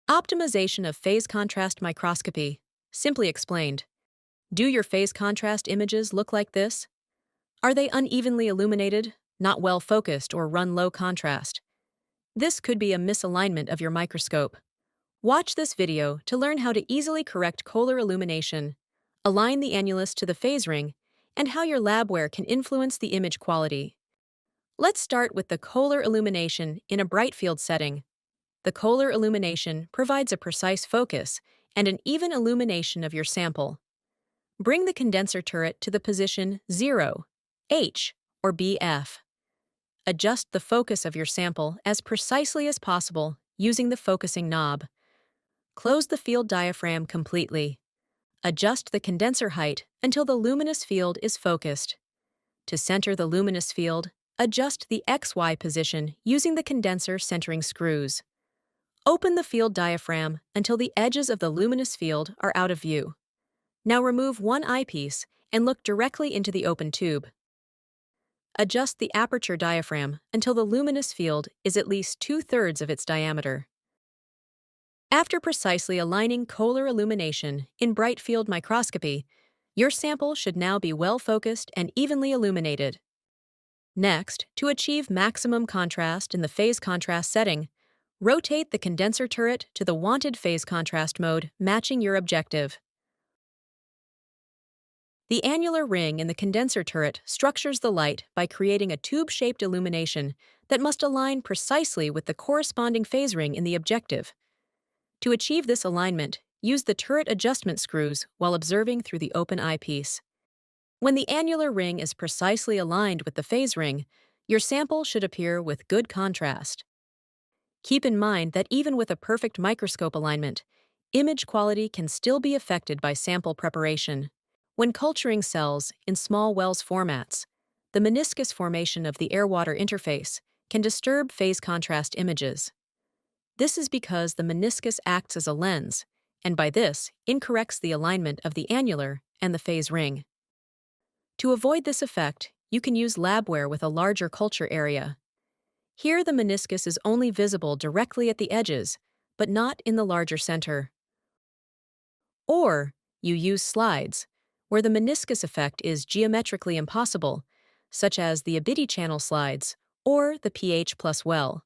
Optimization of phase contrast microscopy. Simply explained. Do your phase contrast images look like this? Are they unevenly illuminated, not well focused, or run low contrast? This could be a misalignment of your microscope. Watch this video to learn how to easily correct Köhler illumination, align the annulus to the phase ring, and how your labware can influence the image quality. Let's start with the Köhler illumination in a brightfield setting. The Köhler illumination provides a precise focus and an even illumination of your sample. Bring the condenser turret to the position 0, H, or BF. Adjust the focus of your sample as precisely as possible using the focusing knob. Close the field diaphragm completely. Adjust the condenser height until the luminous field is focused. To center the luminous field, adjust the XY position using the condenser centering screws. Open the field diaphragm until the edges of the luminous field are out of view. Now remove one eyepiece and look directly into the open tube. Adjust the aperture diaphragm until the luminous field is at least 2/3 of its diameter. After precisely aligning Köhler illumination in brightfield microscopy, your sample should now be well focused and evenly illuminated. Next, to achieve maximum contrast in the phase contrast setting, rotate the condenser turret to the wanted phase contrast mode matching your objective. The annular ring in the condenser turret structures the light by creating a tube-shaped illumination that must align precisely with the corresponding phase ring in the objective. To achieve this alignment, use the turret adjustment screws while observing through the open eyepiece. When the annular ring is precisely aligned with the phase ring, your sample should appear with good contrast. Keep in mind that even with a perfect microscope alignment, image quality can still be affected by sample preparation. When culturing cells in small Wells formats, the meniscus formation of the air-water interface can disturb phase contrast images. This is because the meniscus acts as a lens, and by this, incorrects the alignment of the annular and the phase ring. To avoid this effect, you can use labware with a larger culture area. Here, the meniscus is only visible directly at the edges, but not in the larger center. Or, you use slides, where the meniscus effect is geometrically impossible, such as the ibidi channel slides or the pH plus well.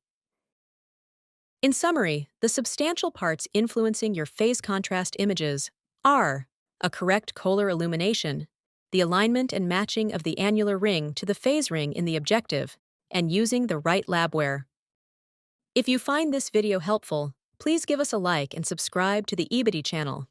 In summary, the substantial parts influencing your phase contrast images are a correct Köhler illumination, the alignment and matching of the annular ring to the phase ring in the objective, and using the right labware. If you find this video helpful, please give us a like and subscribe to the ibidi channel.